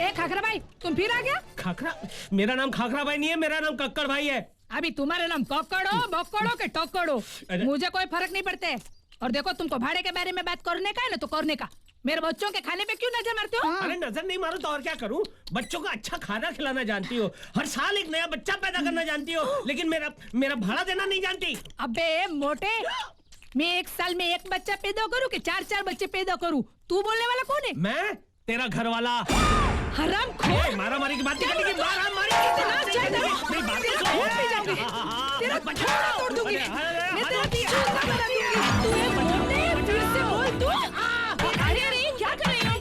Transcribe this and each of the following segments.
ए खाखरा भाई, तुम फिर आ गया? खाखरा? मेरा नाम खाखरा भाई नहीं है, मेरा नाम कक्कड़ भाई है। अभी तुम्हारा नाम कक्कड़ हो, बक्कड़ हो के टक्कड़ हो, मुझे कोई फर्क नहीं पड़ता है। और देखो, तुमको भाड़े के बारे में बात करने का है ना तो करने का, मेरे बच्चों के खाने पे क्यों नजर मारते हो? अरे नजर नहीं मारो तो और क्या करूं? बच्चों को अच्छा खाना खिलाना जानती हो, हर साल एक नया बच्चा पैदा करना जानती हो, लेकिन मेरा भाड़ा देना नहीं जानती। अबे मोटे, मैं एक साल में एक बच्चा पैदा करूं कि 4-4 बच्चे पैदा करूं? तू बोलने वाला कौन है? मैं तेरा घर वाला। हराम खोर! मारा मारी की बात नहीं करनी, मारा मारी तेरा थोड़ा तोड़ दूंगी, मैं तेरा चूसा बना दूंगी। तू ये मोटे, फिर से बोल तू। अरे क्या कर रही हो?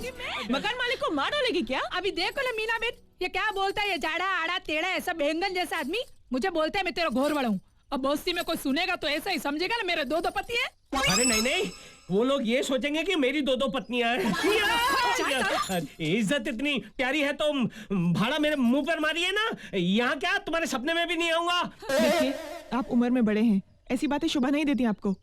मकान मालिक को मार डालेगी क्या? अभी देखो ना मीना बेट, ये क्या बोलता है? ये जाड़ा आड़ा टेढ़ा ऐसा बैंगन जैसा आदमी मुझे बोलता है मैं तेरा घोर वाला हूँ। अब बस्ती में कोई सुनेगा तो ऐसा ही समझेगा ना मेरे 2 पति है। अरे नहीं, वो लोग ये सोचेंगे कि मेरी 2 पत्नियां हैं। इज्जत इतनी प्यारी है तो भाड़ा मेरे मुंह पर मारिए ना। यहाँ क्या, तुम्हारे सपने में भी नहीं आऊंगा। देखिए, आप उम्र में बड़े हैं, ऐसी बातें शोभा नहीं देती आपको।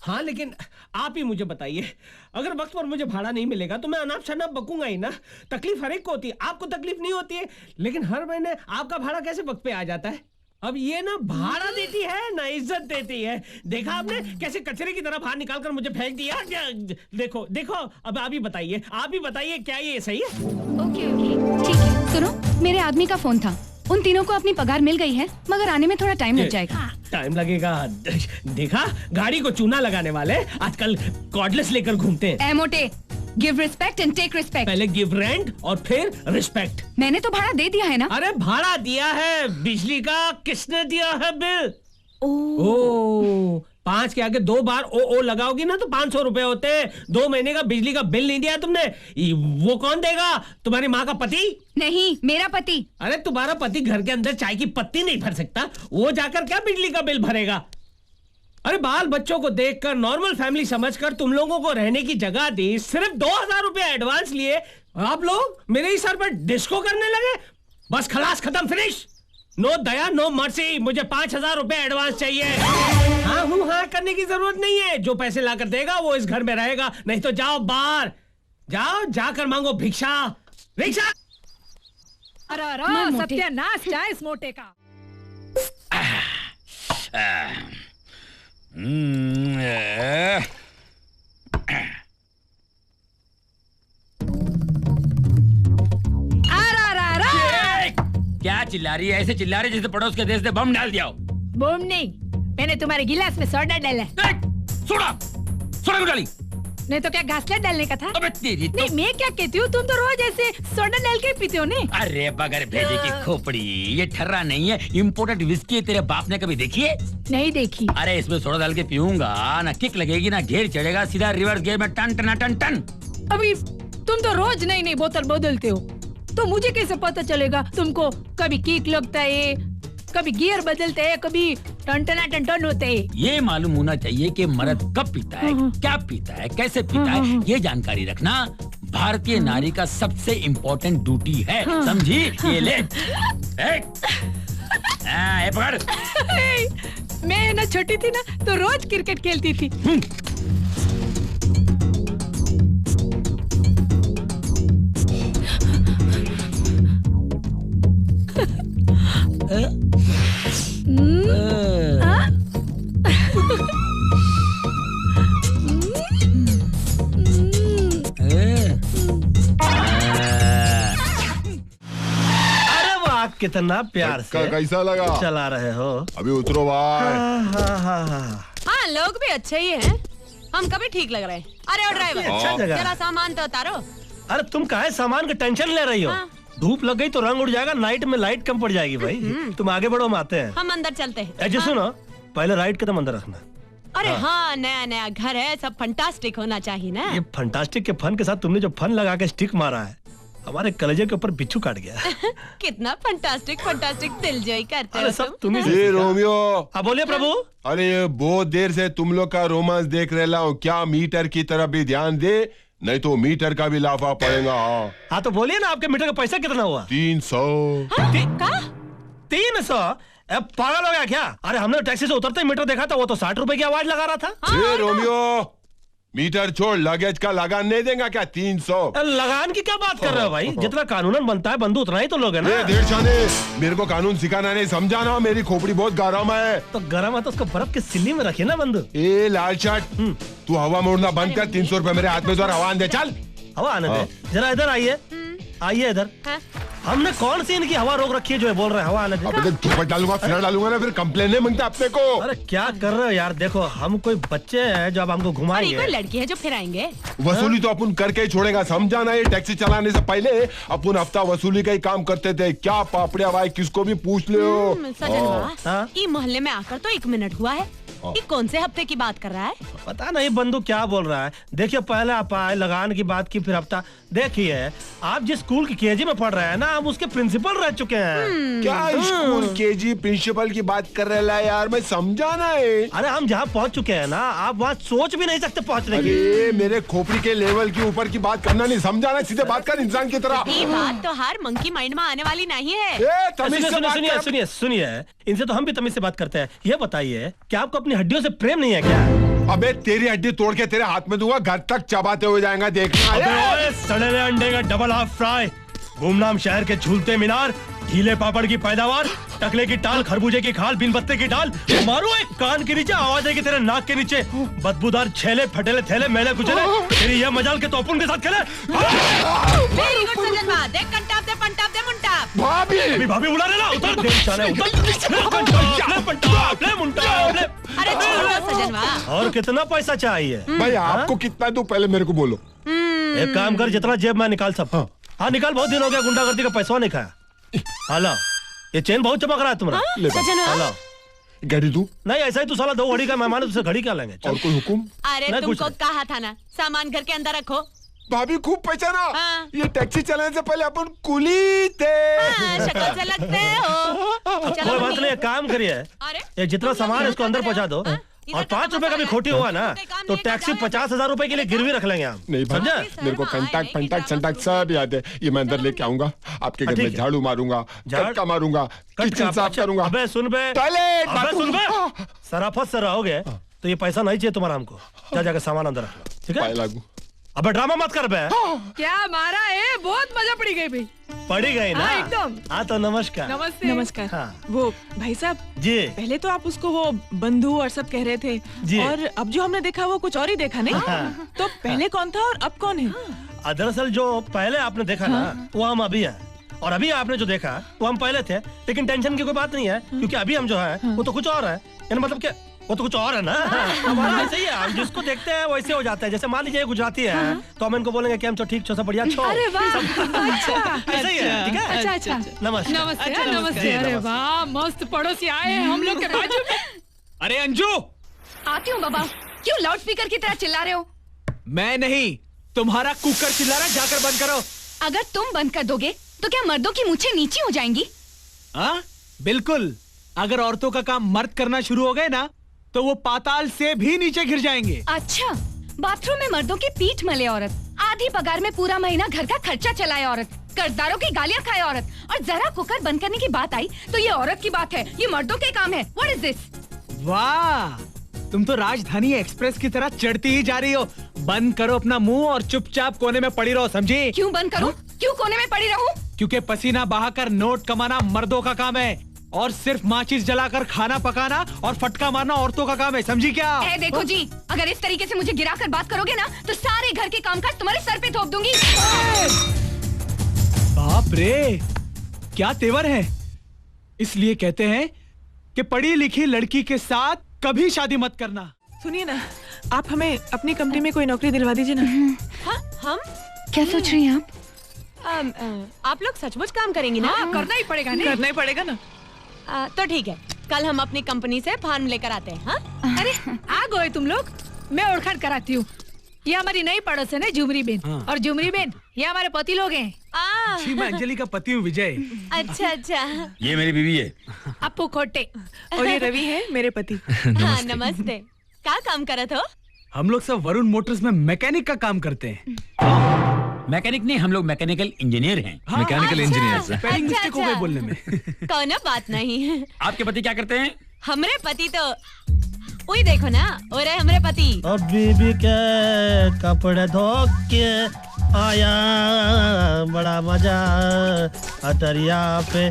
हाँ, लेकिन आप ही मुझे बताइए, अगर वक्त पर मुझे भाड़ा नहीं मिलेगा तो मैं अनाप शनाप बकूंगा ही ना। तकलीफ हर एक को होती है, आपको तकलीफ नहीं होती है, लेकिन हर महीने आपका भाड़ा कैसे वक्त पे आ जाता है? अब ये ना भाड़ा देती है ना इज्जत देती है। देखा आपने कैसे कचरे की तरह बाहर निकाल कर मुझे फेंक दिया? देखो देखो, अब आप ही बताइए क्या ये सही है? ओके ठीक है। सुनो, मेरे आदमी का फोन था, उन तीनों को अपनी पगार मिल गई है, मगर आने में थोड़ा टाइम लग जाएगा। टाइम लगेगा? देखा, गाड़ी को चूना लगाने वाले आजकल कॉर्डलेस लेकर घूमते हैं। A motto, give respect and take respect. पहले गिव रेंट और फिर रिस्पेक्ट। मैंने तो भाड़ा दे दिया है ना। अरे भाड़ा दिया है, बिजली का किसने दिया है बिल? ओ 5 के आगे 2 बार ओ लगाओगी ना तो 500 रुपए होते हैं। 2 महीने का बिजली का बिल नहीं दिया तुमने, वो कौन देगा? तुम्हारी माँ का पति? नहीं, मेरा पति। अरे तुम्हारा पति घर के अंदर चाय की पत्ती नहीं भर सकता, वो जाकर क्या बिजली का बिल भरेगा? अरे बाल बच्चों को देखकर नॉर्मल फैमिली समझकर तुम लोगों को रहने की जगह दी, सिर्फ 2000 रुपए एडवांस लिए, आप लोग मेरे ही सर पर डिस्को करने लगे। बस खलास, खत्म, फिनिश। नो दया नो मर्सी, मुझे 5000 रुपए एडवांस चाहिए। हाँ करने की जरूरत नहीं है, जो पैसे लाकर देगा वो इस घर में रहेगा, नहीं तो जाओ बाहर, जाकर मांगो भिक्षा। अरे सत्यानाश जाए इस मोटे का। क्या चिल्ला रही है? ऐसे चिल्ला रही जैसे पड़ोस के देश ने बम डाल दिया हो। बम नहीं, मैंने तुम्हारे गिलास में सोडा डाला। सोडा डाली नहीं तो क्या घासलेट डालने का था? अबे तेरी तो... नहीं, मैं क्या कहती हूँ, तुम तो रोज ऐसे सोडा डाल के पीते हो नहीं? अरे बगैर भेजे की खोपड़ी, ये ठर्रा नहीं है, इम्पोर्टेड विस्की है। तेरे बाप ने कभी देखी है? नहीं देखी। अरे इसमें सोडा डाल के पीऊंगा ना किक लगेगी ना घेर चढ़ेगा, सीधा रिवर्स गियर में टन टन टन टन। अभी तुम तो रोज नई बोतल बदलते हो, तो मुझे कैसे पता चलेगा तुमको कभी किक लगता है, कभी गियर बदलते हैं, कभी टन होते हैं? ये मालूम होना चाहिए कि मर्द कब पीता है, क्या पीता है, कैसे पीता है, ये जानकारी रखना भारतीय नारी का सबसे इम्पोर्टेंट ड्यूटी है, समझी? ये ले पकड़। मैं ना छोटी थी ना तो रोज क्रिकेट खेलती थी। कितना प्यार से कैसा लगा चला रहे हो? अभी उतरो भाई। हाँ, लोग भी अच्छे ही हैं, हम कभी ठीक लग रहे हैं। अरे ओ ड्राइवर, अच्छा जगह, जरा सामान तो उतारो। अरे तुम काहे सामान का टेंशन ले रही हो? धूप लग गई तो रंग उड़ जाएगा, नाइट में लाइट कम पड़ जाएगी भाई। तुम आगे बढ़ो, हम आते हैं। हम अंदर चलते हैं। ऐसे सुनो, पहले राइट कदम अंदर रखना। अरे हाँ, नया घर है, सब फंटास्टिक होना चाहिए ना। ये फंटास्टिक के फन के साथ तुमने जो फन लगा के स्टिक मारा है, हमारे कलेजे के ऊपर बिच्छू काट गया। कितना फंटास्टिक दिलजोई करते हो सब तुम। ये रोमियो। हाँ बोलिए प्रभु। अरे बहुत देर से तुम लोग का रोमांस देख रहा हूँ, क्या मीटर की तरफ भी ध्यान दे, नहीं तो मीटर का भी लाफा पड़ेगा। हाँ तो बोलिए ना, आपके मीटर का पैसा कितना हुआ? 300। 300? पागल हो गया क्या? अरे हमने टैक्सी से उतरते ही मीटर देखा था, वो तो 60 रुपए की आवाज लगा रहा था। ये रोमियो, मीटर छोड़, लगेज का लगान नहीं देगा क्या? 300। लगान की क्या बात कर रहे हो भाई? जितना कानूनन बनता है बंधु उतना ही तो लोग है ना। देरशाने, मेरे को कानून सिखाना नहीं, समझाना। मेरी खोपड़ी बहुत गर्म है। तो गर्म है तो उसको बर्फ की सिल्ली में रखिए ना बंधु। ए लाल शर्ट, तू हवा मोड़ना बंद कर। 300 रुपए मेरे हाथ में दो, हवा दे। चल हवा आने दे। जरा इधर आइए, आइए इधर। हमने कौन सी इनकी हवा रोक रखी है जो बोल रहे हैं हवा आने दे? अबे धूप डालूंगा, फिर डालूंगा ना, फिर कंप्लेन नहीं मांगते अपने को। अरे क्या कर रहे हो यार? देखो हम कोई बच्चे हैं जो अब हमको घुमाएंगे। कोई लड़की है जो फिर आएंगे। वसूली तो अपन करके ही छोड़ेगा, समझाना। ये टैक्सी चलाने से पहले अपन हफ्ता वसूली का ही काम करते थे। क्या पापड़िया भाई, किसको भी पूछ लो। सजनवा, ये मोहल्ले में आकर तो 1 मिनट हुआ है। ये कौन से हफ्ते की बात कर रहा है? पता नहीं बंधु क्या बोल रहा है। देखिए पहले आप आए, लगान की बात की, फिर हफ्ता। देखिए आप जिस स्कूल की केजी में पढ़ रहे हैं ना, हम उसके प्रिंसिपल रह चुके हैं। क्या स्कूल केजी प्रिंसिपल की बात कर रहे हैं यार? मैं समझाना है। अरे हम जहाँ पहुँच चुके हैं ना, आप वहाँ सोच भी नहीं सकते पहुँचने की। अरे मेरे खोपड़ी के लेवल के ऊपर की बात करना नहीं, समझाना। सीधे बात कर इंसान की तरह। ये बात तो हर मंकी माइंड में आने वाली नहीं है। सुनिए सुनिए सुनिए, इनसे तो हम भी तमीज से बात करते हैं। ये बताइए कि आपको अपनी हड्डियों से प्रेम नहीं है क्या? अबे तेरी हड्डी तोड़ के तेरे हाथ में दूंगा, घर तक चबाते हुए जाएगा, देखना। सड़े हुए अंडे का डबल हाफ फ्राई, गुमनाम शहर के झूलते मीनार, गीले पापड़ की पैदावार, टकले की टाल, खरबूजे की खाल, बिन पत्ते की डाल, मारो एक कान के नीचे, आवाज आएगी तेरे नाक के नीचे, बदबूदार छेले, फटेले थैले, मैले कुचले, तेरी यह मजाल के तोपुन के साथ खेले। वेरी गुड सजनवा, देख कंटाप दे, पंटाप दे, मुंटाप। भाभी, अभी भाभी बुला रहे ना, उतर दे चाले, उतर, ले पंटाप, ले मुंटाप, ले। अरे छोड़ो सजनवा। और कितना पैसा चाहिए भाई? आपको कितना दूं, पहले मेरे को बोलो। एक काम कर, जितना जेब में निकाल सब। हाँ निकाल, बहुत दिन हो गया गुंडागर्दी का पैसा नहीं खाया। हेलो, ये चेन बहुत चमक रहा है तुम्हारा। सजनवा, घड़ी तू नहीं, ऐसा ही तू साला 2 घड़ी का मेहमान है, तुझसे घड़ी क्या लेंगे? और कोई हुकुम? अरे नहीं, कुछ तुमको नहीं। कहा था ना, सामान घर के अंदर रखो। भाभी खूब पहचाना। हाँ। ये टैक्सी चलाने से पहले अपन कुली थे। शक्ल से लगते हो। कोई बात नहीं, एक काम करिए, अरे ये जितना सामान है इसको अंदर पहुंचा दो, और 5 रुपए का भी खोटी हुआ ना तो टैक्सी 50,000 रुपए के लिए गिरवी रख लेंगे हम। नहीं भाई, समझे? मेरे को कंटाक्ट पंटाक्ट संटाक्ट सब याद है। ये मैं अंदर लेके आऊंगा, आपके घर ठीक में है। झाड़ू मारूंगा, कटका मारूंगा, किचन साफ करूंगा। अबे सुन बे, टॉयलेट, अबे सुन बे, बाथरूम। सराफत से रहोगे तो ये पैसा नहीं चाहिए तुम्हारा हमको। जा जाकर सामान अंदर रख लो, ठीक पाए है? लागू। अबे ड्रामा मत कर बे। क्या मारा है? बहुत मजा पड़ी गई भाई। पड़ी गई ना? हाँ, एकदम। हाँ तो नमस्कार। नमस्ते। नमस्कार। हाँ। वो भाई साहब, जी पहले तो आप उसको वो बंधु और सब कह रहे थे, जी। और अब जो हमने देखा वो कुछ और ही देखा नहीं। हाँ। तो पहले कौन था और अब कौन है? दरअसल जो पहले आपने देखा ना वो हम अभी हैं, और अभी आपने जो देखा वो हम पहले थे। लेकिन टेंशन की कोई बात नहीं है, क्योंकि अभी हम जो है वो तो कुछ और है। यानी मतलब क्या, वो तो कुछ और है ना। हमारा ऐसे ही है, हम जिसको देखते हैं वैसे हो जाता है। जैसे मान लीजिए गुजराती है तो हम इनको बोलेंगे कि हम ठीक छो, सब बढ़िया छो। अरे वाह, अच्छा ऐसे ही है, ठीक है? अच्छा अच्छा। नमस्कार। नमस्ते। अच्छा, नमस्ते। जी, अरे नमस्ते। वाह, मस्त पड़ोसी आए हैं हम लोग के बाजू में। अरे अंजू, आती हूँ बाबा। क्यों लाउड स्पीकर की तरह चिल्ला रहे हो? मैं नहीं, तुम्हारा कुकर चिल्ला रहा, जाकर बंद करो। अगर तुम बंद कर दोगे तो क्या मर्दों की मूछें नीची हो जाएंगी? हाँ बिल्कुल, अगर औरतों का काम मर्द करना शुरू हो गए ना तो वो पाताल से भी नीचे गिर जाएंगे। अच्छा, बाथरूम में मर्दों की पीठ मले औरत, आधी पगार में पूरा महीना घर का खर्चा चलाए औरत, कर्जदारों की गालियां खाए औरत, और जरा कुकर बंद करने की बात आई तो ये औरत की बात है, ये मर्दों के काम है। What is this? वाह, तुम तो राजधानी एक्सप्रेस की तरह चढ़ती ही जा रही हो। बंद करो अपना मुंह और चुपचाप कोने में पड़ी रहो, समझी? क्यों बंद करूं? क्यों कोने में पड़ी रहूं? क्योंकि पसीना बहाकर नोट कमाना मर्दों का काम है, और सिर्फ माचिस जलाकर खाना पकाना और फटका मारना औरतों का काम है, समझी क्या? देखो जी, अगर इस तरीके से मुझे गिराकर बात करोगे ना तो सारे घर के कामकाज तुम्हारे सर पे थोप दूंगी। बाप रे, क्या तेवर है। इसलिए कहते हैं कि पढ़ी लिखी लड़की के साथ कभी शादी मत करना। सुनिए ना, आप हमें अपनी कंपनी में कोई नौकरी दिलवा दीजिए ना। हाँ, हम क्या सोच रही हैं आप? आप लोग सचमुच काम करेंगी ना? हाँ, करना ही पड़ेगा नहीं? करना ही पड़ेगा ना। तो ठीक है, कल हम अपनी कंपनी से फार्म लेकर आते हैं। हाँ? अरे आ गए तुम लोग, मैं ओळखाण कराती हूँ। ये हमारी नई पड़ोसन है झुमरी बेन। हाँ। और झुमरी बेन ये हमारे पति लोग हैं। जी, मैं अंजलि का पति हूँ विजय। अच्छा अच्छा। ये मेरी बीवी है। अपू खोटे। और ये रवि है मेरे पति। हाँ नमस्ते। क्या काम करत हो? हम लोग सब वरुण मोटर्स में मैकेनिक का काम करते हैं। मैकेनिक नहीं, हम लोग मैकेनिकल इंजीनियर हैं। Mechanical engineer. अच्छा, मिस्टेक हो गई बोलने में। कौन बात नहीं। आपके पति क्या करते हैं? हमरे पति तो वही देखो ना, और है हमारे पति। अभी भी क्या कपड़े धो के आया, बड़ा मजा अतरिया पे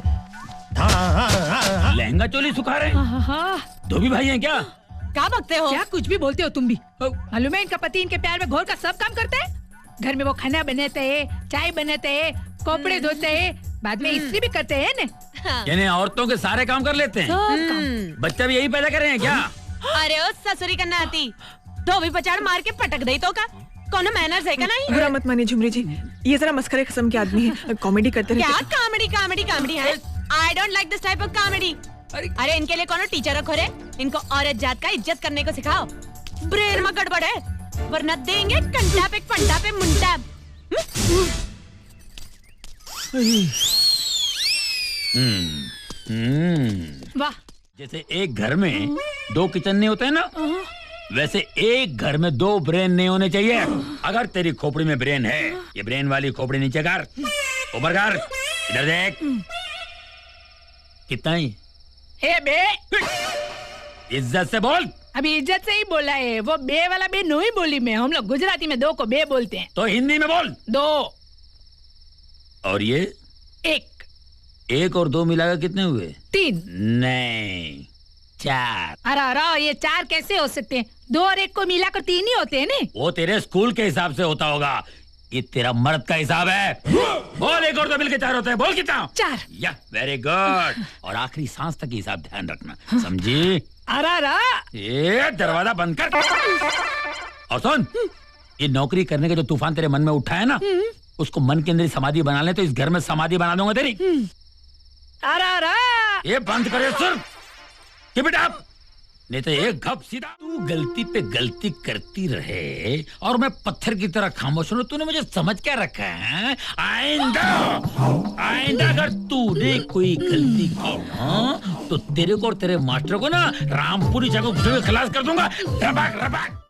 था। लहंगा चोली सुखा रहे हैं, धोबी भाई हैं क्या? क्या बकते हो? क्या कुछ भी बोलते हो तुम भी? मालूम है इनका पति इनके प्यार में घोर का सब काम करता है। घर में वो खाना बनाते हैं, चाय बनाते हैं, कपड़े धोते हैं, बाद में इस्त्री भी करते हैं ना। यानी औरतों के सारे काम कर लेते हैं। बच्चा भी यही पैदा कर रहे हैं क्या? अरे ओ ससुरी करना आती, धोबी पचाड़ मार के पटक दई तो का कौन मैनर्स है का नहीं? बुरा मत मानिए झुमरी जी, ये जरा मस्करे किस्म के आदमी है, कॉमेडी करते क्या रहते। कॉमेडी कॉमेडी कॉमेडी है? I don't like this type of comedy. अरे इनके लिए कौन टीचर रखो रे, इनको औरत जात का इज्जत करने को सिखाओ। ब्रेन में गड़बड़ है, वरना देंगे कंटा पे मुंटा। वाह, जैसे एक घर में 2 किचन नहीं होते हैं ना, वैसे एक घर में 2 ब्रेन नहीं होने चाहिए। अगर तेरी खोपड़ी में ब्रेन है, ये ब्रेन वाली खोपड़ी नीचे कर, ऊपर कर, इधर देख। कितना ही? ए बे, इज्जत से बोल। अभी इज्जत से ही बोला है, वो बे वाला बे नहीं बोली मैं। हम लोग गुजराती में 2 को बे बोलते हैं। तो हिंदी में बोल। 2 और ये 1 1 और 2 मिलाकर कितने हुए? 3 नहीं, 4। अरे ये 4 कैसे हो सकते हैं? 2 और 1 को मिलाकर 3 ही होते हैं ना। वो तेरे स्कूल के हिसाब से होता होगा, ये तेरा मर्द का हिसाब है। बोल, 1 और 2 मिलके 4 होते हैं, बोल कितना? 4। या वेरी गुड। और आखिरी सांस तक हिसाब ध्यान रखना, समझी? अरे ये दरवाजा बंद कर। और सुन, ये नौकरी करने का जो तूफान तेरे मन में उठा है ना, उसको मन के अंदर ही समाधि बना ले, तो इस घर में समाधि बना दूंगा तेरी। अरे ये बंद करे सुन, कीप इट अप, नहीं तो एक गप सीधा। तू गलती पे गलती करती रहे और मैं पत्थर की तरह खामोश हूं। तूने मुझे समझ क्या रखा है? आइंदा अगर तूने कोई गलती की ना, तो तेरे को और तेरे मास्टर को ना रामपुरी चाकू खिलास कर दूंगा। रबाक रबाक।